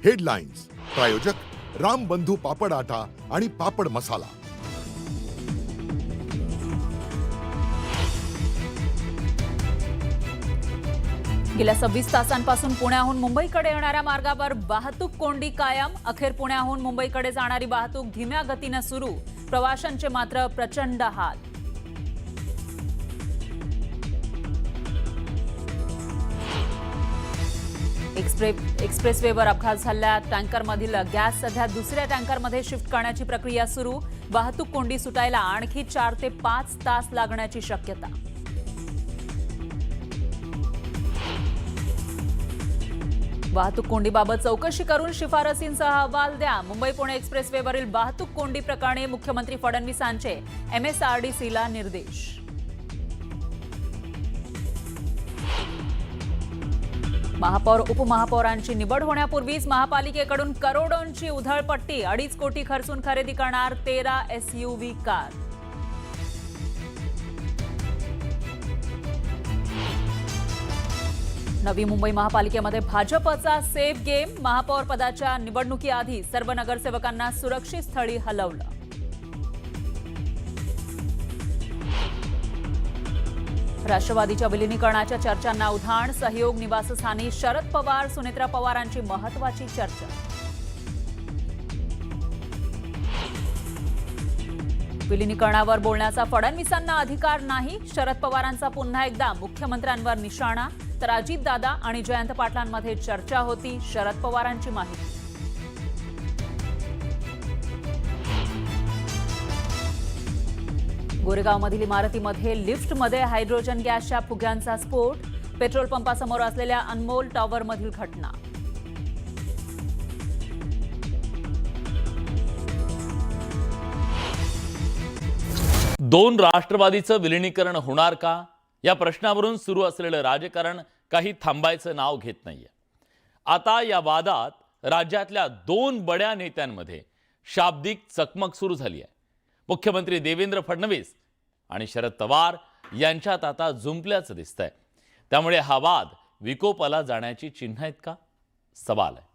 Headlines प्रायोजक राम बंधू पापड आटा आणि पापड मसाला। गेल्या 26 तासांपासून पुण्याहून मुंबईकडे येणाऱ्या मार्गावर वाहतूक कोंडी कायम। अखेर पुण्याहून मुंबईकडे जाणारी वाहतूक धीम्या गतीने सुरू। प्रवाशांचे मात्र प्रचंड हाल। एक्सप्रेसवेवर अपघात झाला। टँकरमधील गॅस सध्या दुसऱ्या टँकरमध्ये शिफ्ट करण्याची प्रक्रिया सुरू। वाहतूक कोंडी सुटायला आणखी 4 ते 5 तास लागण्याची शक्यता। वाहतूक कोंडीबाबत चौकशी करून शिफारसींसह अहवाल द्या। मुंबई पुणे एक्सप्रेसवेवरील वाहतूक कोंडी प्रकरणी मुख्यमंत्री फडणवीसांचे MSRDCला निर्देश। महापौर उपमहापौरांची निवड होण्यापूर्वीच महापालिकेकडून करोडोंची उधळपट्टी। 2.5 कोटी खर्चून खरेदी करणार 13 SUV कार। नवी मुंबई महापालिकेमध्ये भाजपचा सेफ गेम। महापौर पदाच्या निवडणुकीआधी सर्व नगरसेवकांना सुरक्षित स्थळी हलवलं। राष्ट्रवादीच्या विलीनीकरणाच्या चर्चांना उधाण। सहयोग निवासस्थानी शरद पवार सुनेत्रा पवारांची महत्त्वाची चर्चा। विलीनीकरणावर बोलण्याचा फडणवीसांना अधिकार नाही। शरद पवारांचा पुन्हा एकदा मुख्यमंत्र्यांवर निशाणा। तर अजितदादा आणि जयंत पाटलांमध्ये चर्चा होती। शरद पवारांची माहिती। गोरेगावमधील इमारतीमध्ये लिफ्टमध्ये हायड्रोजन गॅसच्या फुग्यांचा स्फोट। पेट्रोल पंपासमोर असलेल्या अनमोल टॉवरमधील घटना। दोन राष्ट्रवादीचं विलीनीकरण होणार का या प्रश्नावरून सुरू असलेलं राजकारण काही थांबायचं नाव घेत नाहीये। आता या वादात राज्यातल्या 2 बड्या नेत्यांमध्ये शाब्दिक चकमक सुरू झाली आहे। मुख्यमंत्री देवेंद्र फडणवीस आणि शरद पवार यांच्यात आता जुंपल्याचं दिसतंय। त्यामुळे हा वाद विकोपाला जाण्याची चिन्ह आहेत का, सवाल आहे।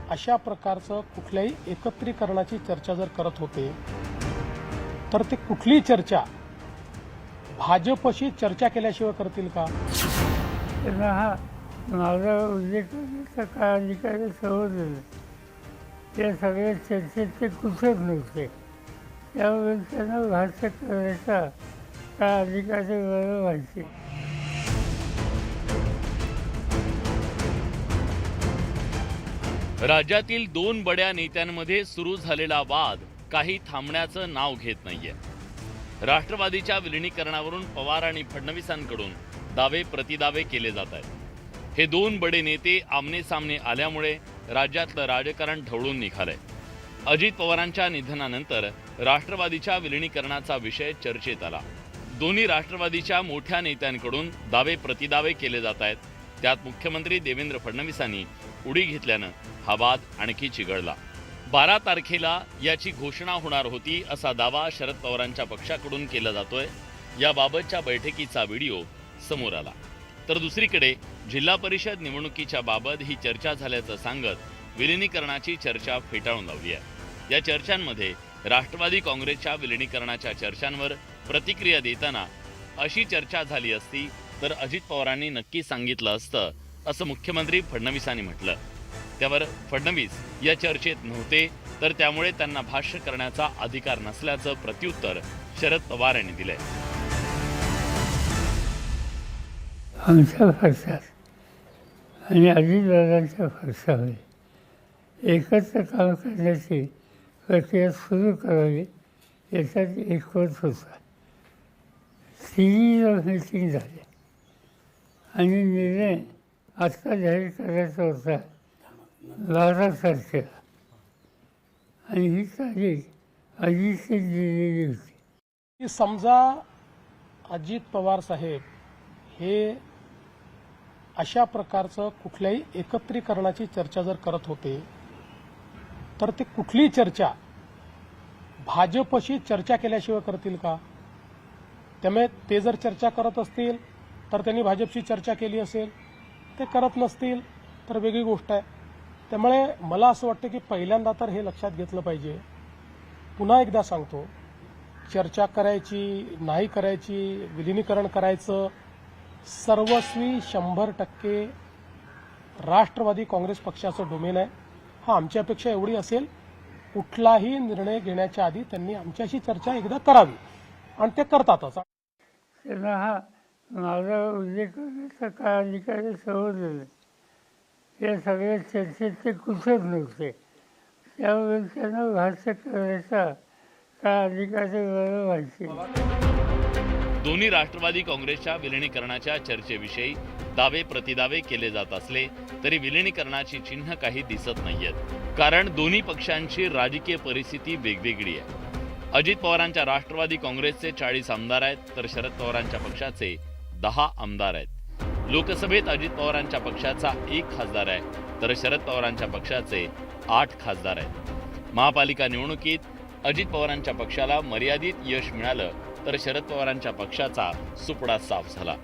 अशा प्रकारचं कुठल्याही एकत्रीकरणाची चर्चा जर करत होते तर ते कुठली चर्चा भाजपशी चर्चा केल्याशिवाय करतील का? हा माझा उल्लेख करण्याचा काय अधिकार समजलं। या सगळ्या चर्चेत ते कुठेच नव्हते। त्यामुळे त्यांना भाष्य करायचा काय अधिकार मला माहिती। राज्यातील 2 बड्या नेत्यांमध्ये सुरू झालेला वाद काही थांबण्याचं नाव घेत नाहीये। राष्ट्रवादीच्या विलीनीकरणावरून पवार आणि फडणवीसांकडून दावे प्रतिदावे केले जात आहेत। हे 2 बडे नेते आमने सामने आल्यामुळे राज्यातलं राजकारण ढवळून निघालंय। अजित पवारांच्या निधनानंतर राष्ट्रवादीच्या विलीनीकरणाचा विषय चर्चेत आला। दोन्ही राष्ट्रवादीच्या मोठ्या नेत्यांकडून दावे प्रतिदावे केले जात आहेत। त्यात मुख्यमंत्री देवेंद्र फडणवीसांनी उडी घेतल्यानं हा वाद आणखी चिघळला। 12 तारखेला याची घोषणा होणार होती असा दावा शरद पवारांच्या पक्षाकडून केला जातोय। याबाबतच्या बैठकीचा व्हिडिओ समोर आला। तर दुसरीकडे जिल्हा परिषद निवडणुकीच्या बाबत ही चर्चा झाल्याचं सांगत विलीनीकरणाची चर्चा फेटाळून लावली आहे। या चर्चांमध्ये राष्ट्रवादी काँग्रेसच्या विलीनीकरणाच्या चर्चांवर प्रतिक्रिया देताना अशी चर्चा झाली असती तर अजित पवारांनी नक्की सांगितलं असतं असं मुख्यमंत्री फडणवीसांनी म्हटलं। त्यावर फडणवीस या चर्चेत नव्हते तर त्यामुळे त्यांना भाष्य करण्याचा अधिकार नसल्याचं प्रत्युत्तर शरद पवार यांनी दिलंय। आमच्या पक्षात आणि अजितदादांच्या पक्षामध्ये एकत्र काम करण्याची प्रक्रिया सुरू करावी याच्यात एकमत होता। 3 मीटिंग झाली आणि निर्णय आत्ता जाहीर करायचा होता 12 तारखेला आणि ही तारीख अजितची दिलेली होती। की समजा अजित पवार साहेब हे अशा प्रकारचं कुठल्याही एकत्रीकरणाची चर्चा जर करत होते तर ते कुठली चर्चा भाजपशी चर्चा केल्याशिवाय करतील का? त्यामुळे ते जर चर्चा करत असतील तर त्यांनी भाजपशी चर्चा केली असेल, ते करत नसतील तर वेगळी गोष्ट आहे. त्यामुळे मला असं वाटतं की पहिल्यांदा तर हे लक्षात घेतलं पाहिजे. पुन्हा एकदा सांगतो, चर्चा करायची नाही करायची, विलिनीकरण करायचं, सर्वस्वी 100% राष्ट्रवादी काँग्रेस पक्षाचं डोमेन आहे. हा आमची अपेक्षा एवढी असेल, कुठलाही निर्णय घेण्याच्या आधी त्यांनी आमच्याशी चर्चा एकदा करावी आणि ते करतातच. त्यांना हा माझा उल्लेख करण्याचा काय अधिकारी समजलेलं या सगळ्या चर्चेत ते कुशल नव्हते. त्यामुळे त्यांना भाष्य करायचा काय अधिकारी मला माहिती नाही. दोन्ही राष्ट्रवादी काँग्रेसच्या विलिनीकरणाच्या चर्चेविषयी दावे प्रतिदावे केले जात असले तरी विलिनीकरणाची चिन्ह काही दिसत नाहीयेत. कारण दोन्ही पक्षांची राजकीय परिस्थिती वेगवेगळी आहे. अजित पवारांच्या राष्ट्रवादी काँग्रेसचे 40 आमदार आहेत तर शरद पवारांच्या पक्षाचे 10 आमदार आहेत. लोकसभेत अजित पवारांच्या पक्षाचा 1 खासदार आहे तर शरद पवारांच्या पक्षाचे 8 खासदार आहेत. महापालिका निवडणुकीत अजित पवारांच्या पक्षाला मर्यादित यश मिळालं तर शरद पवारांच्या पक्षाचा सुपडा साफ झाला.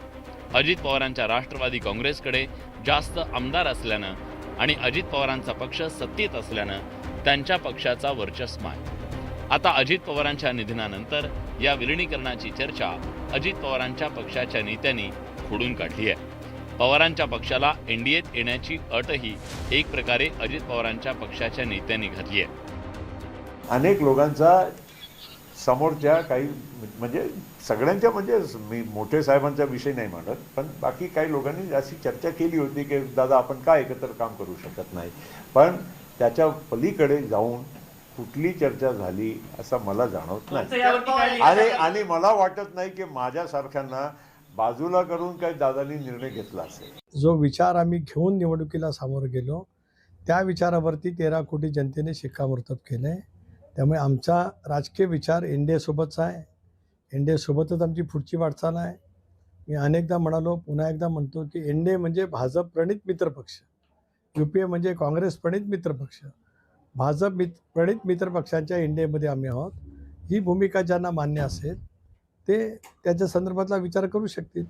अजित पवारांच्या राष्ट्रवादी काँग्रेसकडे जास्त आमदार असल्यानं आणि अजित पवारांचा पक्ष सत्तेत असल्यानं त्यांच्या पक्षाचा वर्चस्व आहे. आता अजित पवारांच्या निधनानंतर या विलिनीकरणाची चर्चा अजित पवारांच्या पक्षाच्या नेत्यांनी खोडून काढली आहे. पवारांच्या पक्षाला एनडीएत येण्याची अटही एक प्रकारे अजित पवारांच्या पक्षाच्या नेत्यांनी घातली आहे. अनेक लोकांचा समोरच्या काही म्हणजे सगळ्यांच्या म्हणजे मी मोठे साहेबांचा विषय नाही मांडत, पण बाकी काही लोकांनी अशी चर्चा केली होती की दादा आपण का एकत्र काम करू शकत नाही. पण त्याच्या पलीकडे जाऊन कुठली चर्चा झाली असं मला जाणवत नाही. आणि मला वाटत नाही की माझ्यासारख्यांना बाजूला करून काही दादांनी निर्णय घेतला असेल. जो विचार आम्ही घेऊन निवडणुकीला सामोरं गेलो त्या विचारावरती 13 कोटी जनतेने शिक्कामोर्तब केलं आहे. त्यामुळे आमचा राजकीय विचार एनडीएसोबतचा आहे. एनडीएसोबतच आमची पुढची वाटचाल आहे. मी अनेकदा म्हणालो, पुन्हा एकदा म्हणतो की एनडीए म्हणजे भाजप प्रणित मित्रपक्ष, UPA म्हणजे काँग्रेस प्रणित मित्रपक्ष. भाजप प्रणित मित्रपक्षांच्या एनडीएमध्ये आम्ही आहोत. ही भूमिका ज्यांना मान्य असेल ते त्याच्या संदर्भातला विचार करू शकतील.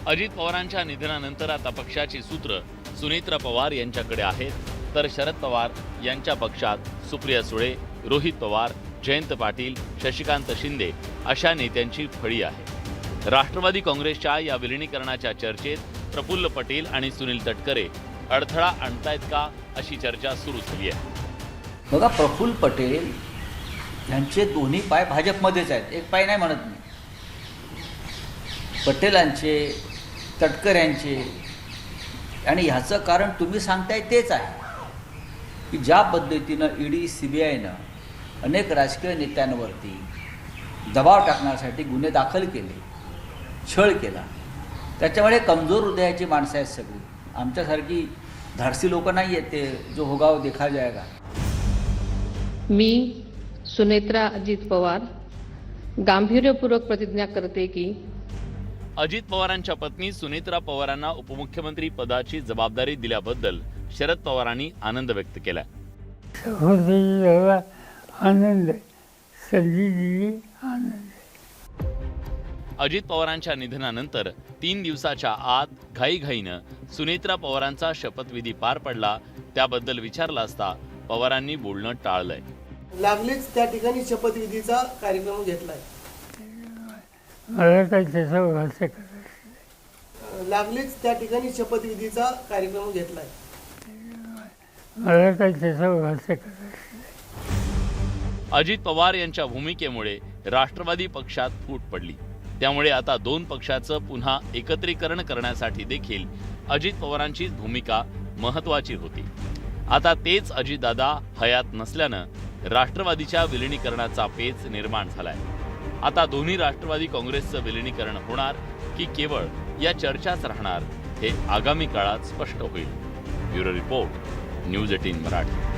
अजित पवारांच्या निधनानंतर आता पक्षाची सूत्र सुनेत्रा पवार यांच्याकडे आहेत तर शरद पवार यांच्या पक्षात सुप्रिया सुळे, रोहित पवार, जयंत पाटील, शशिकांत शिंदे अशा नेत्यांची फळी आहे. राष्ट्रवादी काँग्रेसच्या या विलिनीकरणाच्या चर्चेत प्रफुल्ल पटेल आणि सुनील तटकरे अडथळा आणतायत का अशी चर्चा सुरू झाली आहे. बघा, प्रफुल्ल पटेल यांचे दोन्ही पाय भाजपमध्येच आहेत, एक पाय नाही म्हणत मी. पटेलांचे, तटकऱ्यांचे, आणि ह्याचं कारण तुम्ही सांगताय तेच आहे की ज्या पद्धतीनं ED, CBIनं अनेक राजकीय नेत्यांवरती दबाव टाकण्यासाठी गुन्हे दाखल केले, छळ केला, त्याच्यामुळे कमजोर हृदयाची माणसं आहेत सगळी. आमच्यासारखी धाडसी लोक नाही आहेत ते जो होगाव देखा जाएगा. मी सुनेत्रा अजित पवार गांभीर्यपूर्वक प्रतिज्ञा करते की अजित पवारांच्या पत्नी सुनेत्रा पवारांना उपमुख्यमंत्री पदाची जबाबदारी दिल्याबद्दल शरद पवारांनी आनंद व्यक्त केला. आनंद आहे, संधीजी आनंद. अजित पवारांच्या निधनानंतर 3 दिवसाच्या आत घाईघाईनं सुनेत्रा पवारांचा शपथविधी पार पडला. त्याबद्दल विचारलं असता पवारांनी बोलणं टाळलंय. लागलीच त्या ठिकाणी शपथविधीचा कार्यक्रम घेतलाय. मला काही त्याचं भाष्य करायचं. लागलीच त्या ठिकाणी शपथविधीचा कार्यक्रम घेतलाय. मला काही त्याचं भाष्य करायचं. अजित पवार यांच्या भूमिकेमुळे राष्ट्रवादी पक्षात फूट पडली. त्यामुळे आता 2 पक्षाचं पुन्हा एकत्रीकरण करण्यासाठी देखील अजित पवारांचीच भूमिका महत्त्वाची होती. आता तेच अजितदादा हयात नसल्यानं राष्ट्रवादीच्या विलिनीकरणाचा पेच निर्माण झालाय. आता दोन्ही राष्ट्रवादी काँग्रेसचं विलिनीकरण होणार की केवळ या चर्चाच राहणार हे आगामी काळात स्पष्ट होईल. Bureau report, news 18 Marathi.